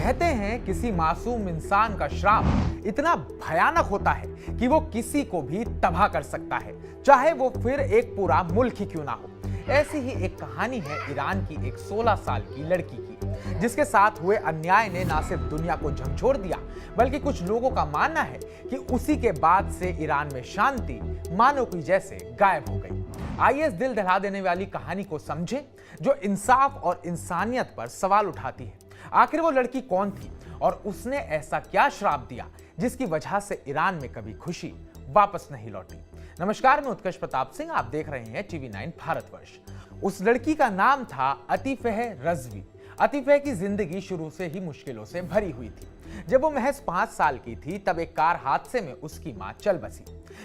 कहते हैं किसी मासूम इंसान का श्राप इतना भयानक होता है कि वो किसी को भी तबाह कर सकता है, चाहे वो फिर एक पूरा मुल्क ही क्यों ना हो। ऐसी ही एक कहानी है ईरान की एक 16 साल की लड़की की, जिसके साथ हुए अन्याय ने ना सिर्फ दुनिया को झकझोर दिया, बल्कि कुछ लोगों का मानना है कि उसी के बाद से ईरान में शांति मानो की जैसे गायब हो गई। आइए इस दिल दहला देने वाली कहानी को समझें, जो इंसाफ और इंसानियत पर सवाल उठाती है। आखिर वो लड़की कौन थी और उसने ऐसा क्या श्राप दिया जिसकी वजह से ईरान में कभी खुशी वापस नहीं लौटी। नमस्कार, मैं उत्कर्ष प्रताप सिंह, आप देख रहे हैं TV9 भारतवर्ष। उस लड़की का नाम था अतीफह रजवी। अतीफह की जिंदगी शुरू से ही मुश्किलों से भरी हुई थी। जब वो महज 5 साल की थी तब एक कार हादसे में उसकी मां चल बसी।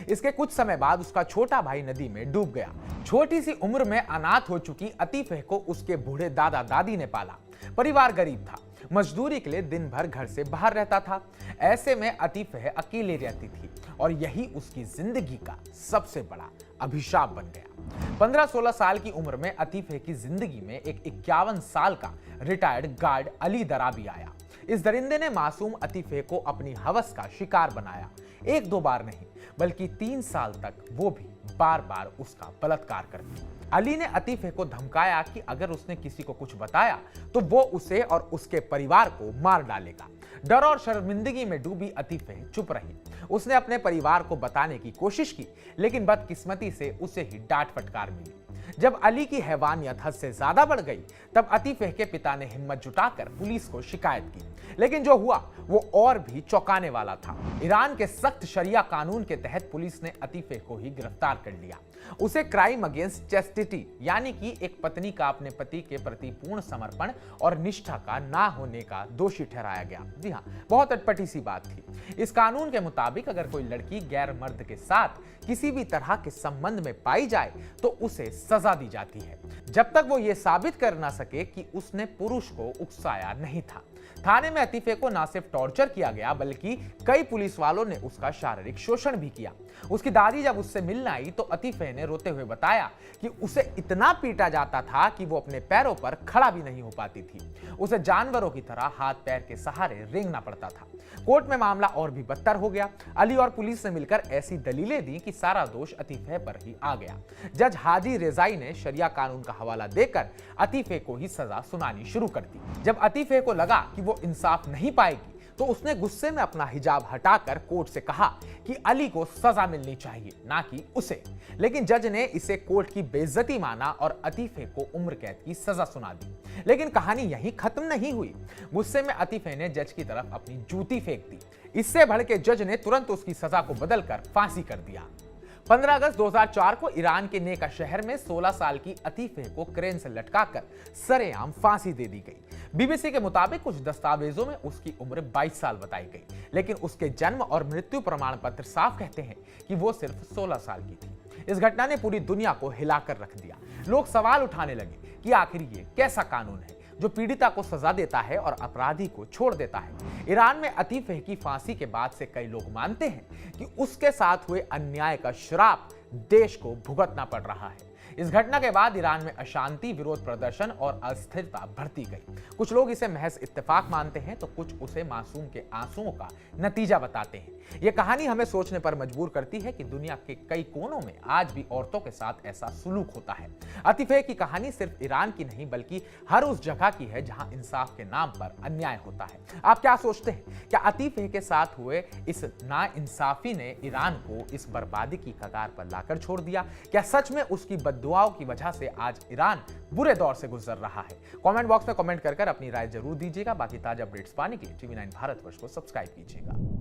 इसके कुछ समय बाद उसका छोटा भाई नदी में डूब गया। छोटी सी उम्र में अनाथ हो चुकी अतीफह को उसके बूढ़े दादा दादी ने पाला। परिवार गरीब था, मजदूरी के लिए दिन भर घर से बाहर रहता था। ऐसे में अतीफह अकेले रहती थी और यही उसकी जिंदगी का सबसे बड़ा अभिशाप बन गया। 15-16 साल की उम्र में अतीफह की जिंदगी में एक 51 साल का रिटायर्ड गार्ड अली दराबी आया। इस दरिंदे ने मासूम अतीफह को अपनी हवस का शिकार बनाया। 1-2 बार नहीं, बल्कि 3 साल तक वो भी बार बार उसका बलात्कार करती। अली ने अतीफह को धमकाया कि अगर उसने किसी को कुछ बताया तो वो उसे और उसके परिवार को मार डालेगा। डर और शर्मिंदगी में डूबी अतीफह चुप रही। उसने अपने परिवार को बताने की कोशिश की, लेकिन बदकिस्मती से उसे ही डांट फटकार मिली। जब अली की हैवानियत हद से ज्यादा बढ़ गई, तब अतीफह के पिता ने हिम्मत जुटाकर पुलिस को शिकायत की। लेकिन जो हुआ वो और भी चौंकाने वाला था। ईरान के सख्त शरिया कानून के तहत पुलिस ने अतीफह को ही गिरफ्तार कर लिया। उसे क्राइम अगेंस्ट चैस्टिटी, यानी कि एक पत्नी का अपने पति के प्रति पूर्ण समर्पण और निष्ठा का ना होने का दोषी ठहराया गया। जी हाँ, बहुत अटपटी सी बात थी। इस कानून के मुताबिक अगर कोई लड़की गैर मर्द के साथ किसी भी तरह के संबंध में पाई जाए तो उसे सजा दी जाती है, जब तक वो ये साबित कर ना सके कि उसने पुरुष को उकसाया नहीं था। थाने में अतीफह को ना सिर्फ टॉर्चर किया गया, बल्कि कई पुलिस वालों ने उसका शारीरिक शोषण भी किया। उसकी दादी जब उससे मिलने आई तो अतीफह ने रोते हुए बताया कि उसे इतना पीटा जाता था कि वो अपने पैरों पर खड़ा भी नहीं हो पाती थी। उसे जानवरों की तरह हाथ पैर के सहारे रेंगना पड़ता था। कोर्ट में मामला और भी बदतर हो गया। अली और पुलिस ने मिलकर ऐसी दलीलें दी कि सारा दोष अतीफह पर ही आ गया। जज हाजी रेजाई ने शरिया कानून का हवाला देकर अतीफह को ही सजा सुनानी शुरू कर दी। जब अतीफह को लगा कि वो इंसाफ नहीं पाएगी तो उसने गुस्से में अपना हिजाब हटाकर कोर्ट से कहा कि अली को सजा मिलनी चाहिए, ना कि उसे। लेकिन जज ने इसे कोर्ट की बेइज्जती माना और अतीफह को उम्र कैद की सजा सुना दी। लेकिन कहानी यहीं खत्म नहीं हुई। गुस्से में अतीफह ने जज की तरफ अपनी जूती फेंक दी। इससे भड़के जज ने तुरंत उसकी सजा को बदलकर फांसी कर दिया। 15 अगस्त 2004 को ईरान के नेका शहर में 16 साल की अतीफह को क्रेन से लटकाकर सरेआम फांसी दे दी गई। बीबीसी के मुताबिक कुछ दस्तावेजों में उसकी उम्र 22 साल बताई गई, लेकिन उसके जन्म और मृत्यु प्रमाण पत्र साफ कहते हैं कि वो सिर्फ 16 साल की थी। इस घटना ने पूरी दुनिया को हिलाकर रख दिया। लोग सवाल उठाने लगे कि आखिर ये कैसा कानून है जो पीड़िता को सजा देता है और अपराधी को छोड़ देता है। ईरान में अतीफह की फांसी के बाद से कई लोग मानते हैं कि उसके साथ हुए अन्याय का श्राप देश को भुगतना पड़ रहा है। इस घटना के बाद ईरान में अशांति, विरोध प्रदर्शन और अस्थिरता बढ़ती गई। कुछ लोग इसे महज इत्तेफाक मानते हैं तो कुछ उसे मासूम के आंसुओं का नतीजा बताते हैं। यह कहानी हमें सोचने पर मजबूर करती है कि दुनिया के कई कोनों में आज भी औरतों के साथ ऐसा सुलूक होता है। अतीफह की कहानी सिर्फ ईरान की नहीं, बल्कि हर उस जगह की है जहां इंसाफ के नाम पर अन्याय होता है। आप क्या सोचते हैं? क्या अतीफह के साथ हुए इस नाइंसाफी ने ईरान को इस बर्बादी की कगार पर लाकर छोड़ दिया? क्या सच में उसकी बद्दुआओं की वजह से आज ईरान बुरे दौर से गुजर रहा है? कमेंट बॉक्स में कमेंट कर अपनी राय जरूर दीजिएगा। बाकी ताजा अपडेट्स पाने के लिए TV9 भारतवर्ष को सब्सक्राइब कीजिएगा।